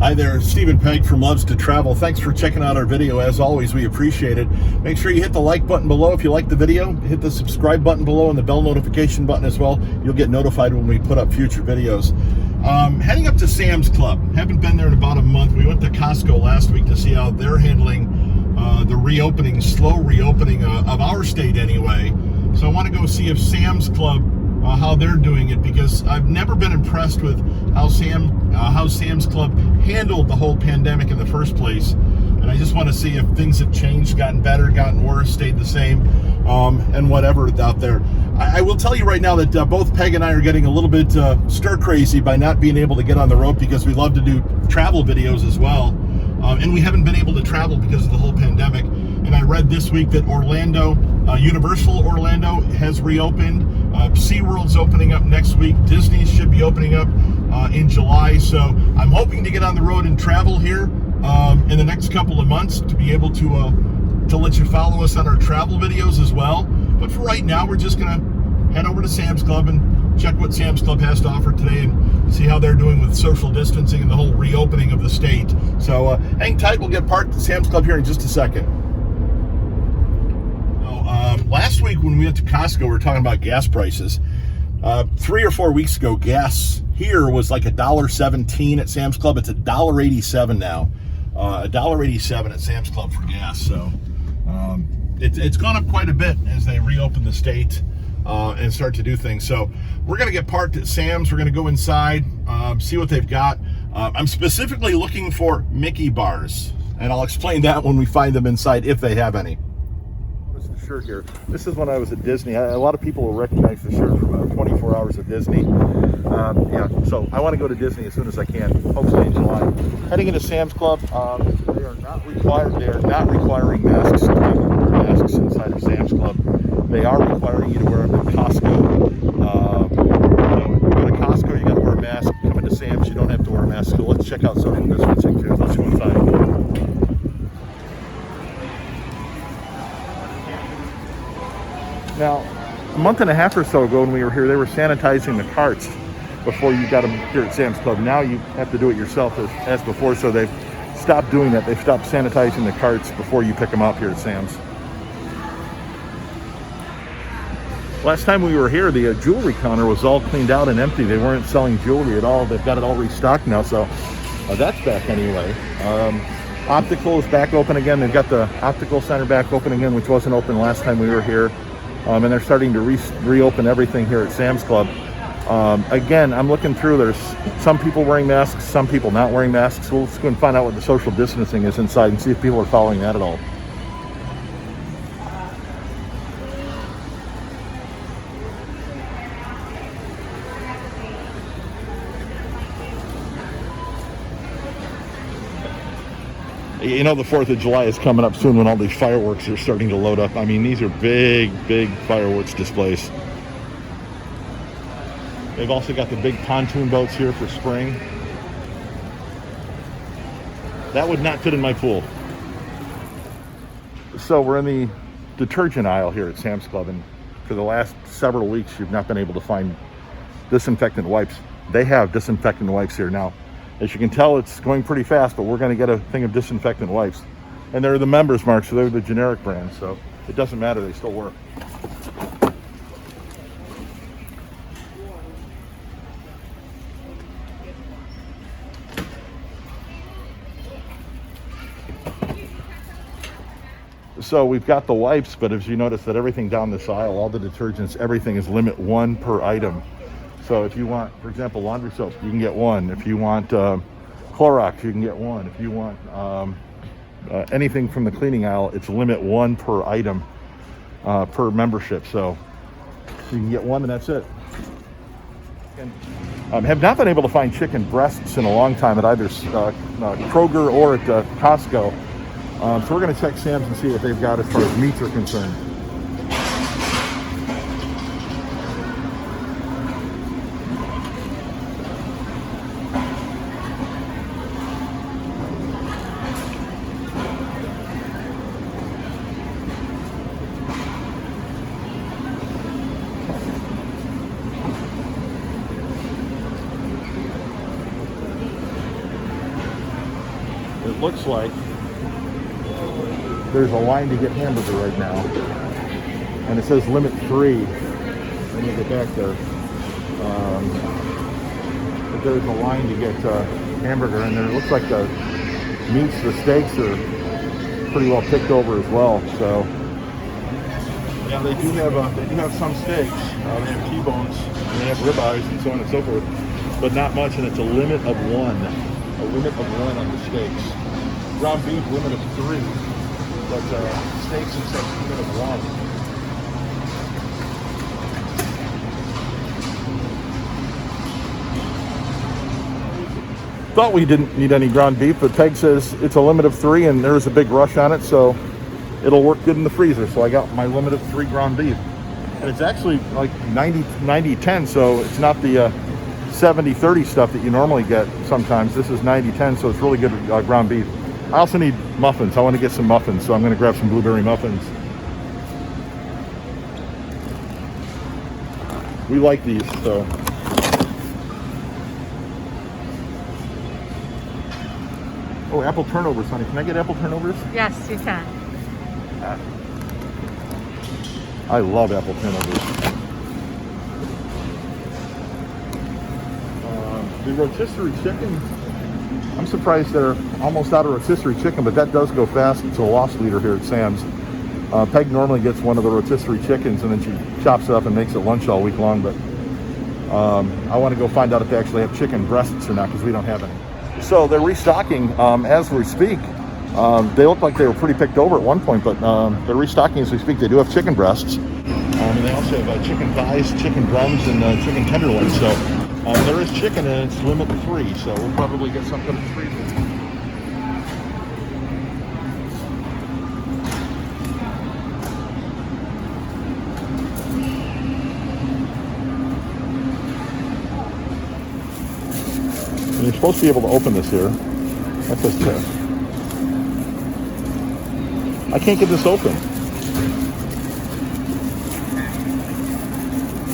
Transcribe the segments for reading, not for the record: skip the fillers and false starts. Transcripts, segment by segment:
Hi there, Stephen Pegg from Loves to Travel. Thanks for checking out our video. As always, we appreciate it. Make sure you hit the like button below if you like the video. Hit the subscribe button below and the bell notification button as well. You'll get notified when we put up future videos. Heading up to Sam's Club. Haven't been there in about a month. We went to Costco last week to see how they're handling the reopening, slow reopening of our state anyway. So I want to go see if Sam's Club, how they're doing it, because I've never been impressed with how Sam's Club handled the whole pandemic in the first place. And I just want to see if things have changed, gotten better, gotten worse, stayed the same, and whatever out there. I will tell you right now that both Peg and I are getting a little bit stir crazy by not being able to get on the road, because we love to do travel videos as well. And we haven't been able to travel because of the whole pandemic. And I read this week that Orlando, Universal Orlando has reopened. SeaWorld's opening up next week. Disney should be opening up in July. So I'm hoping to get on the road and travel here in the next couple of months to be able to let you follow us on our travel videos as well. But for right now, we're just going to head over to Sam's Club and check what Sam's Club has to offer today and see how they're doing with social distancing and the whole reopening of the state. So hang tight. We'll get parked at Sam's Club here in just a second. Last week when we went to Costco, we were talking about gas prices. 3 or 4 weeks ago, gas here was like $1.17 at Sam's Club. It's $1.87 now. $1.87 at Sam's Club for gas. So it's gone up quite a bit as they reopen the state and start to do things. So we're going to get parked at Sam's. We're going to go inside, see what they've got. I'm specifically looking for Mickey bars, and I'll explain that when we find them inside, if they have any. Shirt here. This is when I was at Disney. A lot of people will recognize the shirt from 24 Hours of Disney. Yeah, so I want to go to Disney as soon as I can, hopefully in July. Heading into Sam's Club. They are not required. They are not requiring masks inside of Sam's Club. They are requiring you to wear them at Costco. Go to Costco, you got to wear a mask. Come into Sam's, you don't have to wear a mask. So let's check out social distancing too. Let's go inside. Now, a month and a half or so ago when we were here, they were sanitizing the carts before you got them here at Sam's Club. Now you have to do it yourself as before, so they've stopped doing that. They've stopped sanitizing the carts before you pick them up here at Sam's. Last time we were here, the jewelry counter was all cleaned out and empty. They weren't selling jewelry at all. They've got it all restocked now, so that's back anyway. Optical is back open again. They've got the optical center back open again, which wasn't open last time we were here. And they're starting to reopen everything here at Sam's Club. Again, I'm looking through. There's some people wearing masks, some people not wearing masks. So let's go and find out what the social distancing is inside and see if people are following that at all. You know, the 4th of July is coming up soon when all these fireworks are starting to load up. I mean, these are big, big fireworks displays. They've also got the big pontoon boats here for spring. That would not fit in my pool. So we're in the detergent aisle here at Sam's Club, and for the last several weeks, you've not been able to find disinfectant wipes. They have disinfectant wipes here now. As you can tell, it's going pretty fast, but we're going to get a thing of disinfectant wipes. And they're the Members Mark, so they're the generic brand, so it doesn't matter, they still work. So we've got the wipes, but as you notice that everything down this aisle, all the detergents, everything is limit 1 per item. So if you want, for example, laundry soap, you can get 1. If you want Clorox, you can get 1. If you want anything from the cleaning aisle, it's limit 1 per item per membership. So you can get 1 and that's it. And have not been able to find chicken breasts in a long time at either Kroger or at Costco. So we're going to check Sam's and see what they've got as far as meats are concerned. it looks like there's a line to get hamburger right now. And it says limit 3. Let me get back there. But there's a line to get hamburger in there. It looks like the meats, the steaks are pretty well picked over as well. So yeah, they do have some steaks. They have T-bones, and they have ribeyes, and so on and so forth, but not much. And it's a limit of 1. A limit of 1 on the steaks. Ground beef limit of 3, but steaks and such limit of 1. Thought we didn't need any ground beef, but Peg says it's a limit of 3, and there is a big rush on it, so it'll work good in the freezer. So I got my limit of 3 ground beef, and it's actually like 90-10, so it's not the 70-30 stuff that you normally get sometimes. This is 90-10, so it's really good ground beef. I also need muffins. I want to get some muffins, so I'm going to grab some blueberry muffins. We like these, so. Oh, apple turnovers, honey. Can I get apple turnovers? Yes, you can. I love apple turnovers. The rotisserie chicken, I'm surprised they're almost out of rotisserie chicken, but that does go fast. It's a loss leader here at Sam's. Peg normally gets one of the rotisserie chickens, and then she chops it up and makes it lunch all week long, but I want to go find out if they actually have chicken breasts or not, because we don't have any. So they're restocking as we speak. They look like they were pretty picked over at one point, but they're restocking as we speak. They do have chicken breasts, and they also have chicken thighs, chicken drums, and chicken tenderloins. So there is chicken, and it's limit 3. So we'll probably get something in the freezer. And you're supposed to be able to open this here. That says test. I can't get this open.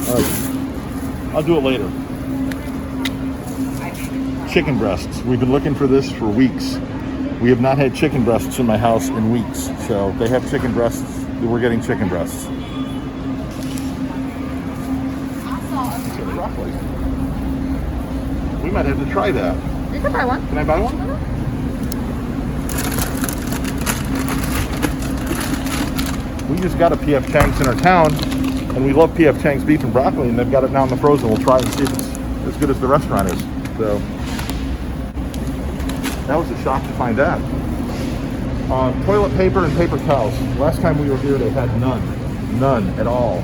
All right. I'll do it later. Chicken breasts. We've been looking for this for weeks. We have not had chicken breasts in my house in weeks. So they have chicken breasts. We're getting chicken breasts. Broccoli. We might have to try that. You can buy one. Can I buy one? We just got a P.F. Chang's in our town, and we love P.F. Chang's beef and broccoli, and they've got it now in the frozen. We'll try it and see if it's as good as the restaurant is. So that was a shock to find that. Toilet paper and paper towels. Last time we were here, they had none at all.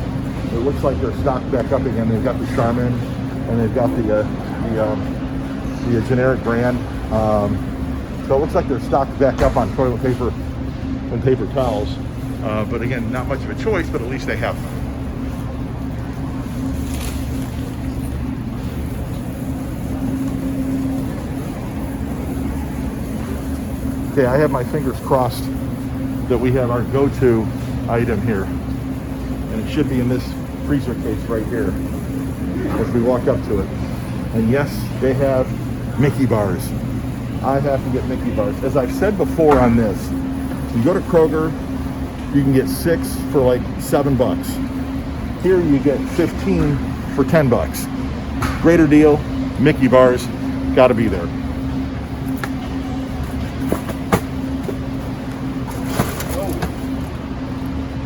It looks like they're stocked back up again. They've got the Charmin, and they've got the generic brand. So it looks like they're stocked back up on toilet paper and paper towels. But again, not much of a choice, but at least they have them. Okay, I have my fingers crossed that we have our go-to item here. And it should be in this freezer case right here as we walk up to it. And yes, they have Mickey bars. I have to get Mickey bars. As I've said before on this, you go to Kroger, you can get 6 for like $7. Here you get 15 for $10. Greater deal, Mickey bars, gotta be there.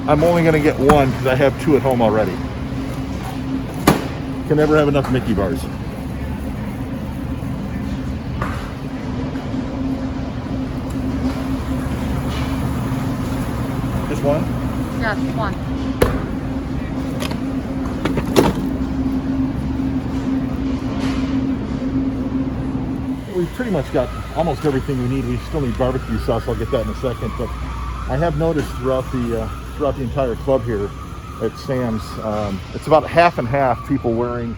I'm only gonna get one because I have 2 at home already. Can never have enough Mickey bars. Just one? Yes, one. We've pretty much got almost everything we need. We still need barbecue sauce. I'll get that in a second. But I have noticed throughout the entire club here at Sam's, it's about half and half. People wearing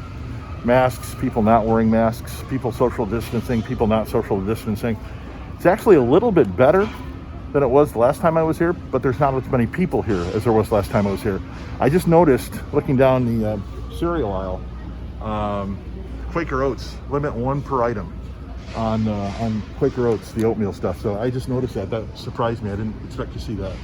masks, people not wearing masks, people social distancing, people not social distancing. It's actually a little bit better than it was the last time I was here, but there's not as many people here as there was last time I was here. I just noticed, looking down the cereal aisle, Quaker Oats, limit 1 per item. on Quaker Oats, the oatmeal stuff. So I just noticed that. That surprised me. I didn't expect to see that.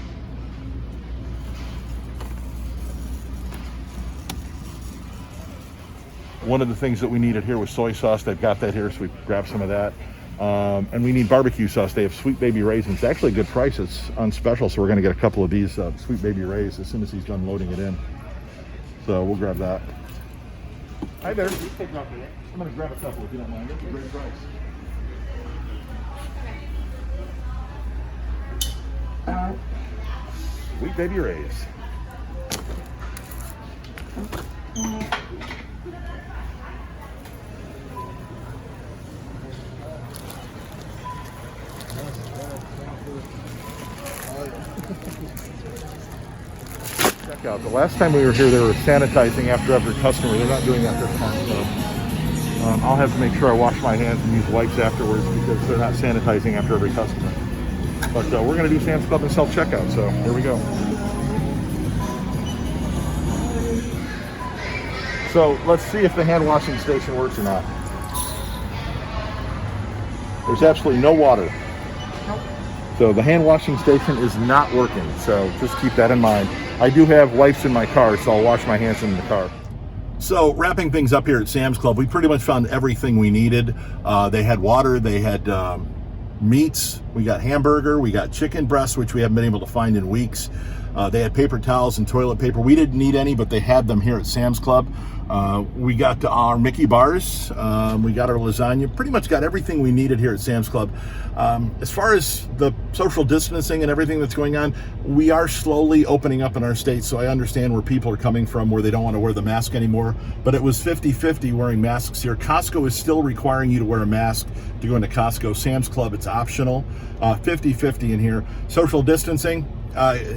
One of the things that we needed here was soy sauce. They've got that here, so we grabbed some of that. And we need barbecue sauce. They have Sweet Baby Ray's. It's actually a good price. It's on special, so we're going to get a couple of these Sweet Baby Ray's as soon as he's done loading it in. So we'll grab that. Hi there. I'm going to grab a couple if you don't mind. That's a great price. Sweet Baby Ray's. Check out. The last time we were here, they were sanitizing after every customer. They're not doing that this time, so I'll have to make sure I wash my hands and use wipes afterwards because they're not sanitizing after every customer. But we're going to do Sam's Club and self-checkout, so here we go. So let's see if the hand washing station works or not. There's absolutely no water. So the hand washing station is not working, so just keep that in mind. I do have wipes in my car, so I'll wash my hands in the car. So wrapping things up here at Sam's Club, we pretty much found everything we needed. They had water, they had meats, we got hamburger, we got chicken breasts, which we haven't been able to find in weeks. They had paper towels and toilet paper. We didn't need any, but they had them here at Sam's Club. We got our Mickey bars. We got our lasagna. Pretty much got everything we needed here at Sam's Club. As far as the social distancing and everything that's going on, we are slowly opening up in our state, so I understand where people are coming from, where they don't want to wear the mask anymore. But it was 50-50 wearing masks here. Costco is still requiring you to wear a mask to go into Costco. Sam's Club, it's optional. 50-50 in here. Social distancing,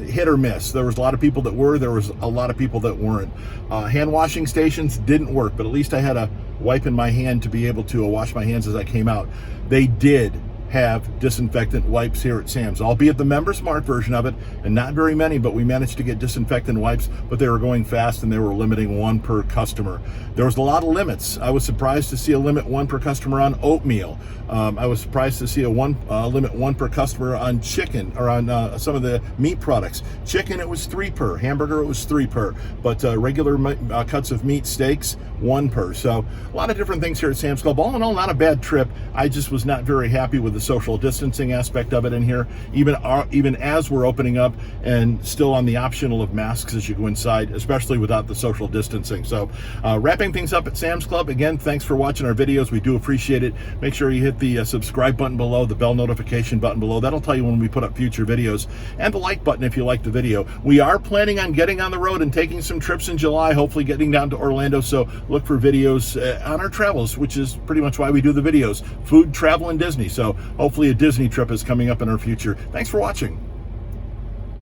hit or miss. There was a lot of people that were, there was a lot of people that weren't. Hand washing stations didn't work, but at least I had a wipe in my hand to be able to wash my hands as I came out. They did have disinfectant wipes here at Sam's, albeit the Member Smart version of it, and not very many, but we managed to get disinfectant wipes, but they were going fast and they were limiting one per customer. There was a lot of limits. I was surprised to see a limit one per customer on oatmeal. I was surprised to see a limit one per customer on chicken, or on some of the meat products. Chicken, it was 3 per. Hamburger, it was 3 per. But regular cuts of meat, steaks, 1 per. So a lot of different things here at Sam's Club. All in all, not a bad trip. I just was not very happy with the social distancing aspect of it in here, even as we're opening up, and still on the optional of masks as you go inside, especially without the social distancing. So wrapping things up at Sam's Club. Again, thanks for watching our videos. We do appreciate it. Make sure you hit the subscribe button below, the bell notification button below. That'll tell you when we put up future videos, and the like button if you like the video. We are planning on getting on the road and taking some trips in July, hopefully getting down to Orlando, so look for videos on our travels, which is pretty much why we do the videos. Food, travel, and Disney. So hopefully a Disney trip is coming up in our future. Thanks for watching.